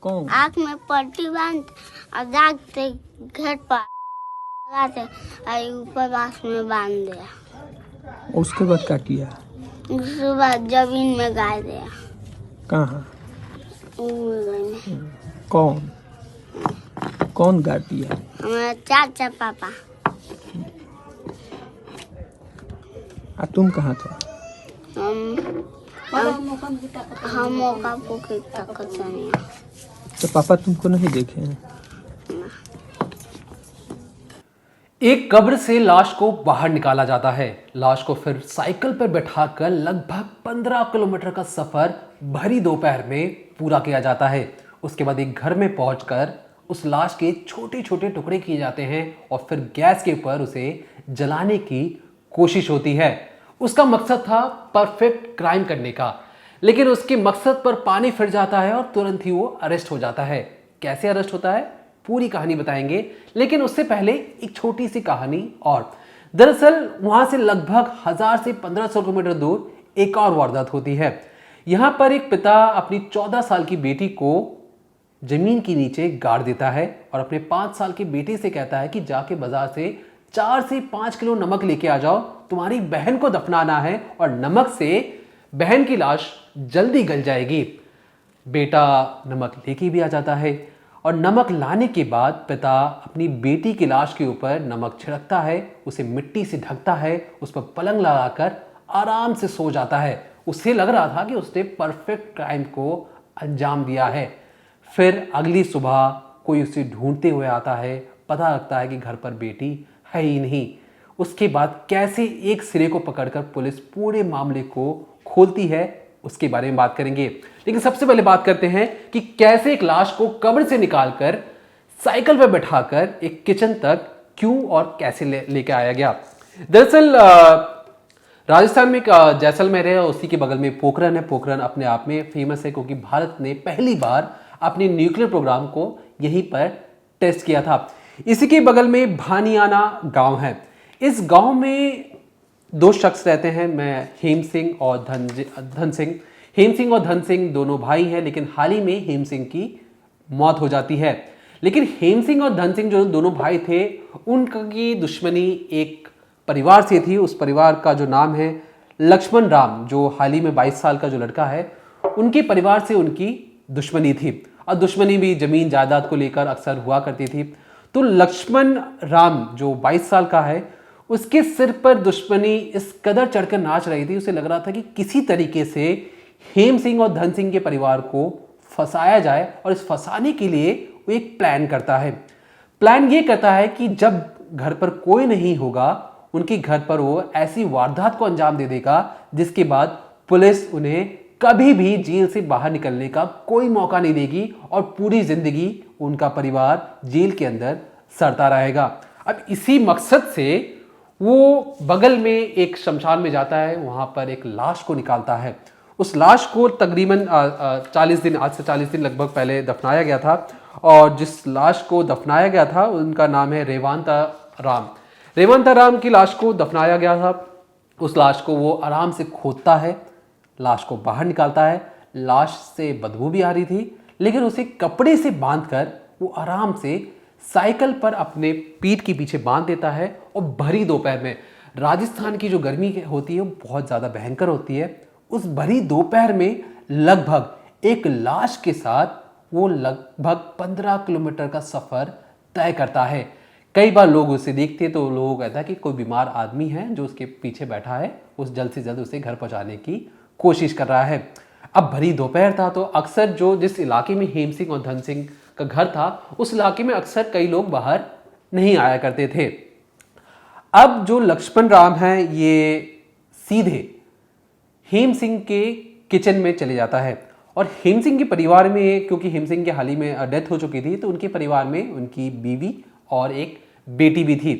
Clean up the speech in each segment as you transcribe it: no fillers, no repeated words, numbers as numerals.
कौन? आँख में पट्टी बांध और दागते घर पर लगाते और ऊपर बांस में बांध दिया। उसके बाद क्या किया? उसके बाद जमीन में गाड़ दिया। कहाँ? में। कौन कौन गाड़ दिया? हमारा चाचा पापा। तुम कहाँ थे? हम मौका पोखी तक नहीं। तो पापा तुमको नहीं देखे हैं? एक कब्र से लाश को बाहर निकाला जाता है। लाश को फिर साइकिल पर बैठाकर लगभग 15 किलोमीटर का सफर भरी दोपहर में पूरा किया जाता है। उसके बाद एक घर में पहुंचकर उस लाश के छोटे छोटे टुकड़े किए जाते हैं और फिर गैस के ऊपर उसे जलाने की कोशिश होती है। उसका मकसद था परफेक्ट क्राइम करने का, लेकिन उसके मकसद पर पानी फिर जाता है और तुरंत ही वो अरेस्ट हो जाता है। कैसे अरेस्ट होता है पूरी कहानी बताएंगे, लेकिन उससे पहले एक छोटी सी कहानी और। दरअसल वहां से लगभग 1000 से 1500 किलोमीटर दूर एक और वारदात होती है। यहां पर एक पिता अपनी 14 साल की बेटी को जमीन के नीचे गाड़ देता है और अपने 5 साल की बेटी से कहता है कि जाके बाजार से 4 से 5 किलो नमक लेके आ जाओ, तुम्हारी बहन को दफनाना है और नमक से बहन की लाश जल्दी गल जाएगी। बेटा नमक लेके भी आ जाता है और नमक लाने के बाद पिता अपनी बेटी की लाश के ऊपर नमक छिड़कता है, उसे मिट्टी से ढकता है, उस पर पलंग लगाकर आराम से सो जाता है। उसे लग रहा था कि उसने परफेक्ट क्राइम को अंजाम दिया है। फिर अगली सुबह कोई उसे ढूंढते हुए आता है, पता लगता है कि घर पर बेटी है ही नहीं। उसके बाद कैसे एक सिरे को पकड़कर पुलिस पूरे मामले को खोलती है उसके बारे में बात करेंगे। लेकिन सबसे पहले बात करते हैं कि कैसे एक लाश को कब्र से निकालकर साइकिल पर बैठाकर एक किचन तक क्यों और कैसे लेकर आया गया। दरअसल राजस्थान में एक जैसलमेर है, उसी के बगल में पोखरण है। पोखरण अपने आप में फेमस है क्योंकि भारत ने पहली बार अपने न्यूक्लियर प्रोग्राम को यहीं पर टेस्ट किया था। इसी के बगल में भानियाना गांव है। इस गांव में दो शख्स रहते हैं, मैं हेम सिंह और धन सिंह। हेम सिंह और धन सिंह दोनों भाई हैं, लेकिन हाल ही में हेम सिंह की मौत हो जाती है। लेकिन हेम सिंह और धन सिंह जो दोनों भाई थे, उनकी दुश्मनी एक परिवार से थी। उस परिवार का जो नाम है लक्ष्मण राम, जो हाल ही में 22 साल का जो लड़का है, उनके परिवार से उनकी दुश्मनी थी और दुश्मनी भी जमीन जायदाद को लेकर अक्सर हुआ करती थी। तो लक्ष्मण राम जो 22 साल का है, उसके सिर पर दुश्मनी इस कदर चढ़कर नाच रही थी, उसे लग रहा था कि किसी तरीके से हेम सिंह और धन सिंह के परिवार को फंसाया जाए। और इस फंसाने के लिए वो एक प्लान करता है। प्लान ये करता है कि जब घर पर कोई नहीं होगा, उनके घर पर वो ऐसी वारदात को अंजाम दे देगा जिसके बाद पुलिस उन्हें कभी भी जेल से बाहर निकलने का कोई मौका नहीं देगी और पूरी जिंदगी उनका परिवार जेल के अंदर सड़ता रहेगा। अब इसी मकसद से वो बगल में एक शमशान में जाता है, वहां पर एक लाश को निकालता है। उस लाश को तकरीबन 40 दिन, आज से 40 दिन लगभग पहले दफनाया गया था। और जिस लाश को दफनाया गया था उनका नाम है रेवांता राम। रेवांता राम की लाश को दफनाया गया था। उस लाश को वो आराम से खोदता है, लाश को बाहर निकालता है। लाश से बदबू भी आ रही थी, लेकिन उसे कपड़े से बांधकर वो आराम से साइकिल पर अपने पीठ के पीछे बांध देता है। और भरी दोपहर में, राजस्थान की जो गर्मी होती है वो बहुत ज़्यादा भयंकर होती है, उस भरी दोपहर में लगभग एक लाश के साथ वो लगभग 15 किलोमीटर का सफ़र तय करता है। कई बार लोग उसे देखते तो लोग कहता है कि कोई बीमार आदमी है जो उसके पीछे बैठा है, उस जल्द से जल्द उसे घर पहुंचाने की कोशिश कर रहा है। अब भरी दोपहर था तो अक्सर जिस इलाके में हेम सिंह और धन सिंह का घर था, उस इलाके में अक्सर कई लोग बाहर नहीं आया करते थे। अब जो लक्ष्मण राम है, ये सीधे हेम सिंह के किचन में चले जाता है। और हेम सिंह के परिवार में, क्योंकि हेम सिंह के हाल ही में डेथ हो चुकी थी, तो उनके परिवार में उनकी बीवी और एक बेटी भी थी।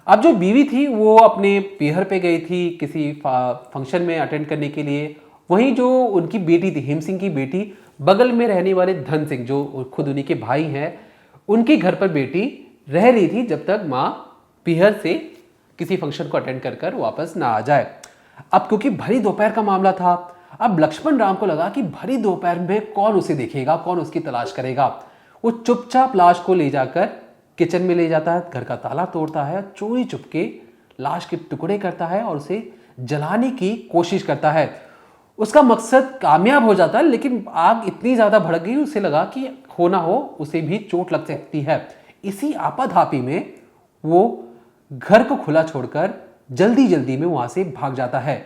अब जो बीवी थी वो अपने पीहर पे गई थी किसी फंक्शन में अटेंड करने के लिए। वहीं जो उनकी बेटी थी, हेम सिंह की बेटी, बगल में रहने वाले धन सिंह जो खुद उन्हीं के भाई हैं, उनके घर पर बेटी रह रही थी जब तक माँ पीहर से किसी फंक्शन को अटेंड कर वापस ना आ जाए। अब क्योंकि भरी दोपहर का मामला था, अब लक्ष्मण राम को लगा कि भरी दोपहर में कौन उसे देखेगा, कौन उसकी तलाश करेगा। वो चुपचाप लाश को ले जाकर किचन में ले जाता है, घर का ताला तोड़ता है, चोरी चुपके लाश के टुकड़े करता है और उसे जलाने की कोशिश करता है। उसका मकसद कामयाब हो जाता है, लेकिन आग इतनी ज्यादा भड़क गई, उसे लगा कि हो ना हो उसे भी चोट लग सकती है। इसी आपाधापी में वो घर को खुला छोड़कर जल्दी जल्दी में वहां से भाग जाता है।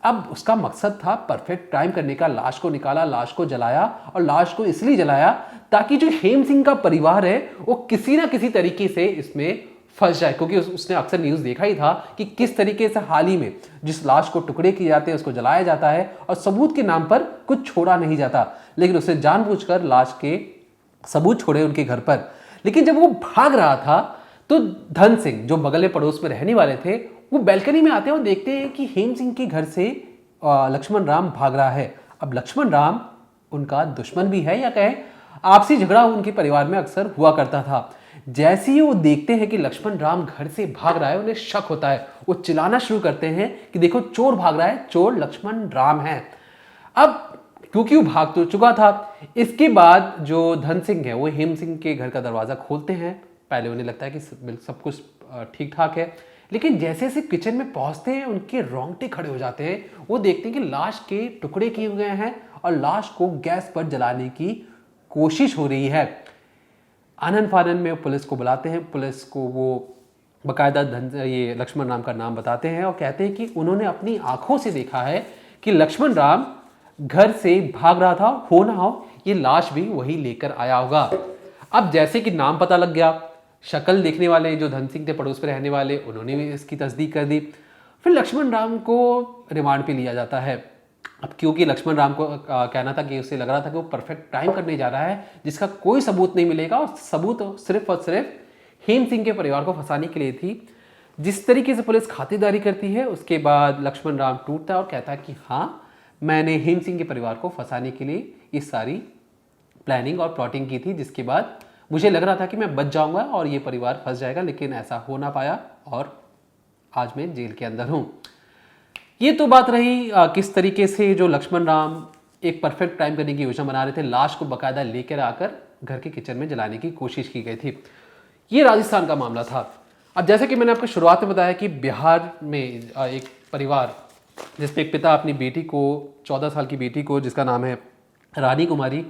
अब उसका मकसद था परफेक्ट टाइम करने का, लाश को निकाला, लाश को जलाया, और लाश को इसलिए जलाया ताकि जो हेम सिंह का परिवार है वो किसी ना किसी तरीके से इसमें फंस जाए, क्योंकि उसने अक्सर न्यूज देखा ही था कि किस तरीके से हाल ही में जिस लाश को टुकड़े किए जाते हैं उसको जलाया जाता है और सबूत के नाम पर कुछ छोड़ा नहीं जाता। लेकिन उसने जानबूझकर लाश के सबूत छोड़े उनके घर पर। लेकिन जब वो भाग रहा था तो धन सिंह, जो बगल में पड़ोस में रहने वाले थे, वो बैल्कनी में आते हैं और देखते हैं कि हेम सिंह के घर से लक्ष्मण राम भाग रहा है। अब लक्ष्मण राम उनका दुश्मन भी है, या कहें आपसी झगड़ा उनके परिवार में अक्सर हुआ करता था। जैसे ही वो देखते हैं कि लक्ष्मण राम घर से भाग रहा है, उन्हें शक होता है। वो चिल्लाना शुरू करते हैं कि देखो चोर भाग रहा है, चोर लक्ष्मण राम है। अब क्योंकि वो भाग तो चुका था, इसके बाद जो धन सिंह है वो हेम सिंह के घर का दरवाजा खोलते हैं। पहले उन्हें लगता है कि सब कुछ ठीक ठाक है, लेकिन जैसे जैसे किचन में पहुंचते हैं उनके रोंगटे खड़े हो जाते हैं। वो देखते हैं कि लाश के टुकड़े किए गए हैं और लाश को गैस पर जलाने की कोशिश हो रही है। आनन फानन में पुलिस को बुलाते हैं। पुलिस को वो बाकायदा ये लक्ष्मण राम का नाम बताते हैं और कहते हैं कि उन्होंने अपनी आंखों से देखा है कि लक्ष्मण राम घर से भाग रहा था, हो ना हो ये लाश भी वही लेकर आया होगा। अब जैसे कि नाम पता लग गया, शक्ल देखने वाले जो धन सिंह थे पड़ोस पे रहने वाले, उन्होंने भी इसकी तस्दीक कर दी। फिर लक्ष्मण राम को रिमांड पे लिया जाता है। अब क्योंकि लक्ष्मण राम को कहना था कि उसे लग रहा था कि वो परफेक्ट टाइम करने जा रहा है जिसका कोई सबूत नहीं मिलेगा, और सबूत सिर्फ और सिर्फ हेम सिंह के परिवार को फंसाने के लिए थी। जिस तरीके से पुलिस खातिरदारी करती है उसके बाद लक्ष्मण राम टूटता है और कहता है कि हाँ, मैंने हेम सिंह के परिवार को फंसाने के लिए ये सारी प्लानिंग और प्लॉटिंग की थी, जिसके बाद मुझे लग रहा था कि मैं बच जाऊंगा और ये परिवार फंस जाएगा, लेकिन ऐसा हो ना पाया और आज मैं जेल के अंदर हूं। ये तो बात रही किस तरीके से जो लक्ष्मण राम एक परफेक्ट टाइम करने की योजना बना रहे थे, लाश को बाकायदा लेकर आकर घर के किचन में जलाने की कोशिश की गई थी। ये राजस्थान का मामला था। अब जैसे कि मैंने आपको शुरुआत में बताया कि बिहार में एक परिवार जिसमें एक पिता अपनी बेटी को, 14 साल की बेटी को जिसका नाम है रानी कुमारी,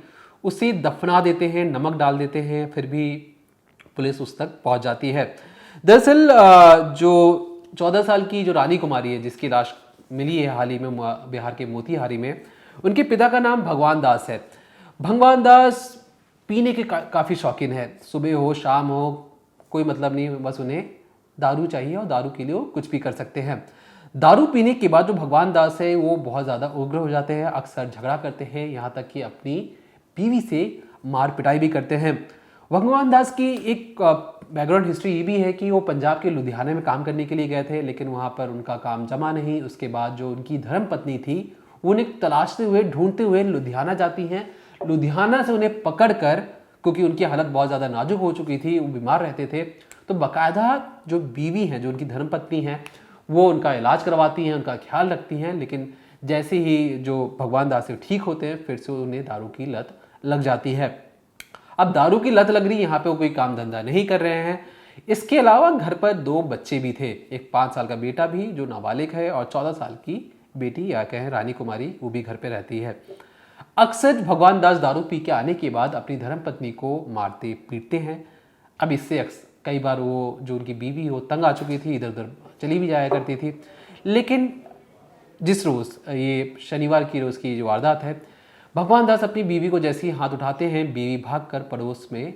उसे दफना देते हैं, नमक डाल देते हैं, फिर भी पुलिस उस तक पहुंच जाती है। दरअसल जो 14 साल की जो रानी कुमारी है जिसकी लाश मिली है हाल ही में बिहार के मोतिहारी में, उनके पिता का नाम भगवान दास है। भगवान दास पीने के काफ़ी शौकीन है। सुबह हो शाम हो कोई मतलब नहीं, बस उन्हें दारू चाहिए और दारू के लिए वो कुछ भी कर सकते हैं। दारू पीने के बाद जो भगवान दास है वो बहुत ज़्यादा उग्र हो जाते हैं, अक्सर झगड़ा करते हैं, यहाँ तक कि अपनी बीवी से मार पिटाई भी करते हैं। भगवान दास की एक बैकग्राउंड हिस्ट्री ये भी है कि वो पंजाब के लुधियाना में काम करने के लिए गए थे, लेकिन वहाँ पर उनका काम जमा नहीं। उसके बाद जो उनकी धर्म पत्नी थी वो उन्हें तलाशते हुए, ढूंढते हुए लुधियाना जाती हैं। लुधियाना से उन्हें पकड़कर, क्योंकि उनकी हालत बहुत ज़्यादा नाजुक हो चुकी थी, वो बीमार रहते थे, तो बाकायदा जो बीवी हैं, जो उनकी धर्म पत्नी हैं, वो उनका इलाज करवाती हैं, उनका ख्याल रखती हैं। लेकिन जैसे ही जो भगवान दास से ठीक होते हैं फिर से उन्हें दारू की लत लग जाती है। अब दारू की लत लग रही, यहाँ पे वो कोई काम धंधा नहीं कर रहे हैं। इसके अलावा घर पर 2 बच्चे भी थे, एक 5 साल का बेटा भी जो नाबालिग है और 14 साल की बेटी या कहें रानी कुमारी, वो भी घर पे रहती है। अक्सर भगवान दास दारू पी के आने के बाद अपनी धर्मपत्नी को मारते पीटते हैं। अब इससे कई बार वो जो उनकी बीवी हो तंग आ चुकी थी, इधर उधर चली भी जाया करती थी। लेकिन जिस रोज़, ये शनिवार की रोज़ की जो वारदात है, भगवान दास अपनी बीवी को जैसे ही हाथ उठाते हैं, बीवी भागकर पड़ोस में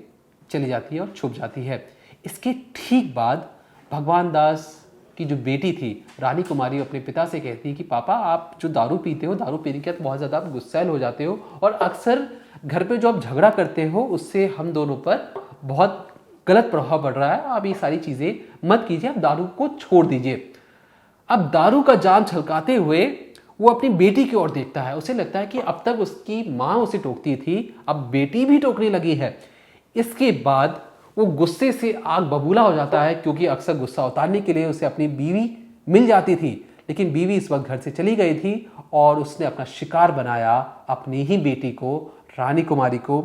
चली जाती है और छुप जाती है। इसके ठीक बाद भगवान दास की जो बेटी थी रानी कुमारी अपने पिता से कहती है कि पापा, आप जो दारू पीते हो, दारू पीने के बाद बहुत ज़्यादा आप गुस्सैल हो जाते हो और अक्सर घर पे जो आप झगड़ा करते हो उससे हम दोनों पर बहुत गलत प्रभाव पड़ रहा है। आप ये सारी चीज़ें मत कीजिए, आप दारू को छोड़ दीजिए। अब दारू का जाम छलकाते हुए वो अपनी बेटी की ओर देखता है। उसे लगता है कि अब तक उसकी माँ उसे टोकती थी, अब बेटी भी टोकने लगी है। इसके बाद वो गुस्से से आग बबूला हो जाता है, क्योंकि अक्सर गुस्सा उतारने के लिए उसे अपनी बीवी मिल जाती थी, लेकिन बीवी इस वक्त घर से चली गई थी और उसने अपना शिकार बनाया अपनी ही बेटी को, रानी कुमारी को,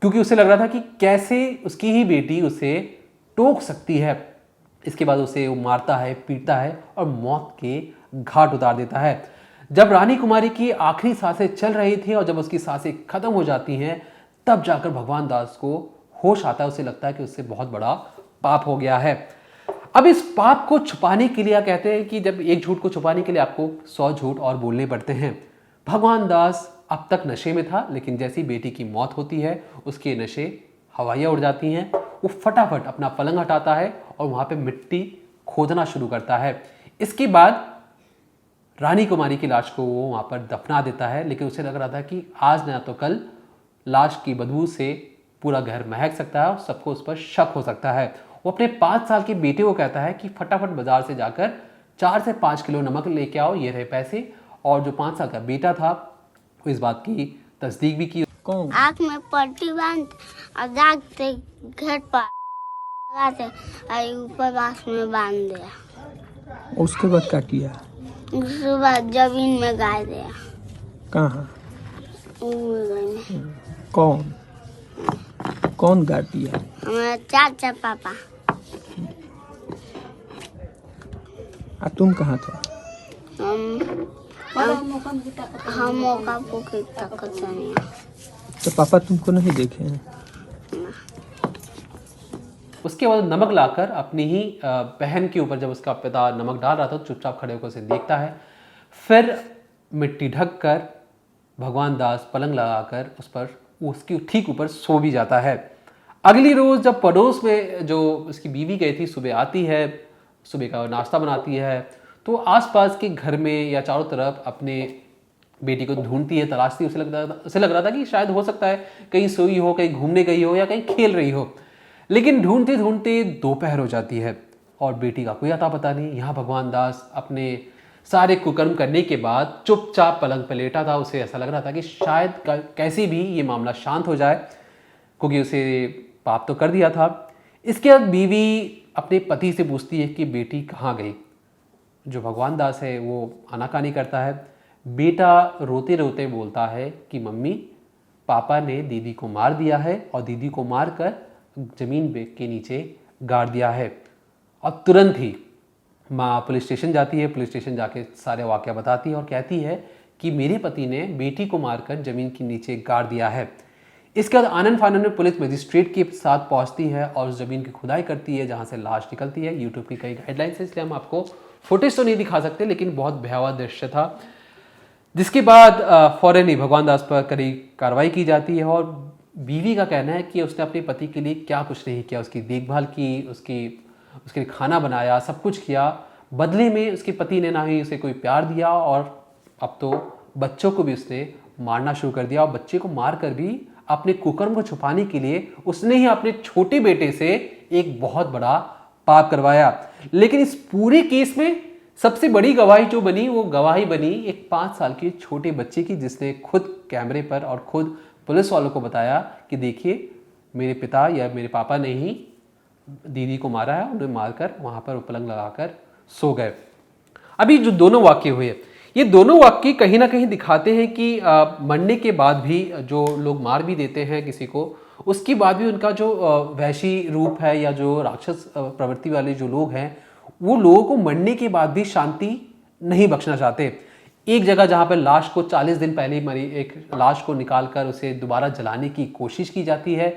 क्योंकि उसे लग रहा था कि कैसे उसकी ही बेटी उसे टोक सकती है। इसके बाद उसे वो मारता है, पीटता है और मौत के घाट उतार देता है। जब रानी कुमारी की आखिरी सांसें चल रही थी और जब उसकी सांसें खत्म हो जाती हैं, तब जाकर भगवान दास को होश आता है। उसे लगता है कि उससे बहुत बड़ा पाप हो गया है। अब इस पाप को छुपाने के लिए कहते हैं कि जब एक झूठ को छुपाने के लिए आपको 100 झूठ और बोलने पड़ते हैं। भगवान दास अब तक नशे में था, लेकिन जैसी बेटी की मौत होती है उसके नशे हवाइयाँ उड़ जाती हैं। वो फटाफट अपना पलंग हटाता है और वहाँ पे मिट्टी खोदना शुरू करता है। इसके बाद रानी कुमारी की लाश को वो वहाँ पर दफना देता है, लेकिन उसे लग रहा था कि आज ना तो कल लाश की बदबू से पूरा घर महक सकता है और सबको उस पर शक हो सकता है। वो अपने 5 साल के बेटे को कहता है कि फटाफट बाजार से जाकर 4 से 5 किलो नमक लेके आओ, ये रहे पैसे। और जो 5 साल का बेटा था वो इस बात की तस्दीक भी की। कौन? आँख में पट्टी बांध और दाग से घर पर लगा से और ऊपर बांस में बांध दिया। उसके बाद क्या किया? सुबह जमीन में गाड़ दिया। कहाँ? में कौन? कौन गाड़ दिया? हमारा चाचा पापा। तुम कहाँ थे? हम मौका पोके तक नहीं। तो पापा तुमको नहीं देखे हैं? उसके बाद नमक लाकर अपनी ही बहन के ऊपर, जब उसका पिता नमक डाल रहा था, चुपचाप खड़े होकर उसे देखता है। फिर मिट्टी ढक कर भगवान दास पलंग लगाकर उस पर उसके ठीक ऊपर सो भी जाता है। अगली रोज जब पड़ोस में जो उसकी बीवी गई थी सुबह आती है, सुबह का नाश्ता बनाती है, तो आसपास के घर में या चारों तरफ अपने बेटी को ढूंढती है, तलाशती है। उसे लग रहा था कि शायद हो सकता है कहीं सोई हो, कहीं घूमने गई हो या कहीं खेल रही हो। लेकिन ढूंढते ढूंढते दोपहर हो जाती है और बेटी का कोई अता पता नहीं। यहाँ भगवान दास अपने सारे कुकर्म करने के बाद चुपचाप पलंग पर लेटा था। उसे ऐसा लग रहा था कि शायद कैसे भी ये मामला शांत हो जाए, क्योंकि उसे पाप तो कर दिया था। इसके बाद बीवी अपने पति से पूछती है कि बेटी कहाँ गई। जो भगवान दास है वो आनाकानी करता है। बेटा रोते रोते बोलता है कि मम्मी, पापा ने दीदी को मार दिया है और दीदी को मार कर जमीन के नीचे गाड़ दिया है। और तुरंत ही माँ पुलिस स्टेशन जाती है। पुलिस स्टेशन जाके सारे वाक़या बताती है और कहती है कि मेरे पति ने बेटी को मारकर जमीन के नीचे गाड़ दिया है। इसके बाद आनंद फानन में पुलिस मजिस्ट्रेट के साथ पहुंचती है और उस जमीन की खुदाई करती है जहां से लाश निकलती है। यूट्यूब की कई गाइडलाइंस है, इसलिए हम आपको फुटेज तो नहीं दिखा सकते, लेकिन बहुत भयावह दृश्य था। जिसके बाद फौरन ही भगवान दास पर कड़ी कार्रवाई की जाती है और बीवी का कहना है कि उसने अपने पति के लिए क्या कुछ नहीं किया। उसकी देखभाल की, उसके लिए खाना बनाया, सब कुछ किया। बदले में उसके पति ने ना ही उसे कोई प्यार दिया और अब तो बच्चों को भी उसने मारना शुरू कर दिया। और बच्चे को मार कर भी अपने कुकर्म को छुपाने के लिए उसने ही अपने छोटे बेटे से एक बहुत बड़ा पाप करवाया। लेकिन इस पूरे केस में सबसे बड़ी गवाही जो बनी, वो गवाही बनी एक 5 साल के छोटे बच्चे की, जिसने खुद कैमरे पर और खुद पुलिस वालों को बताया कि देखिए मेरे पिता या मेरे पापा ने ही दीदी को मारा है। उन्हें मारकर वहां पर पलंग लगाकर सो गए। अभी जो दोनों वाक्य हुए, ये दोनों वाक्य कहीं ना कहीं दिखाते हैं कि मरने के बाद भी जो लोग मार भी देते हैं किसी को, उसके बाद भी उनका जो वैशी रूप है या जो राक्षस प्रवृत्ति वाले जो लोग हैं, वो लोगों को मरने के बाद भी शांति नहीं बख्शना चाहते। एक जगह जहां पर लाश को 40 दिन पहले मरी एक लाश को निकालकर उसे दोबारा जलाने की कोशिश की जाती है।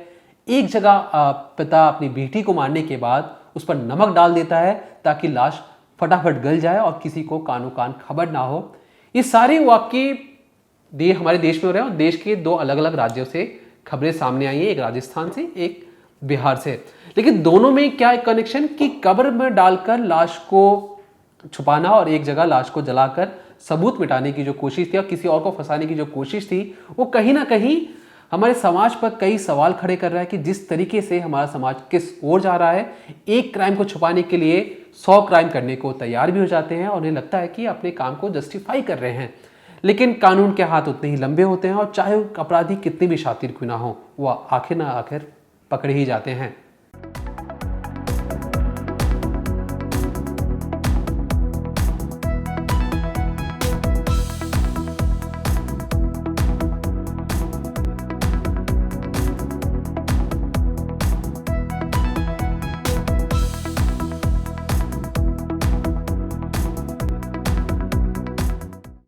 एक जगह पिता अपनी बेटी को मारने के बाद उस पर नमक डाल देता है ताकि लाश फटाफट गल जाए और किसी को कानो कान खबर ना हो। ये सारे वाक्य हमारे देश में हो रहे हैं और देश के 2 अलग अलग राज्यों से खबरें सामने आई हैं, एक राजस्थान से, एक बिहार से। लेकिन दोनों में क्या एक कनेक्शन कि कब्र में डालकर लाश को छुपाना और एक जगह लाश को जलाकर सबूत मिटाने की जो कोशिश थी और किसी और को फंसाने की जो कोशिश थी, वो कहीं ना कहीं हमारे समाज पर कई सवाल खड़े कर रहा है कि जिस तरीके से हमारा समाज किस ओर जा रहा है। एक क्राइम को छुपाने के लिए 100 क्राइम करने को तैयार भी हो जाते हैं और उन्हें लगता है कि अपने काम को जस्टिफाई कर रहे हैं। लेकिन कानून के हाथ उतने ही लंबे होते हैं और चाहे अपराधी कितने भी शातिर क्यों ना हो, वो आखिर ना आखिर पकड़े ही जाते हैं।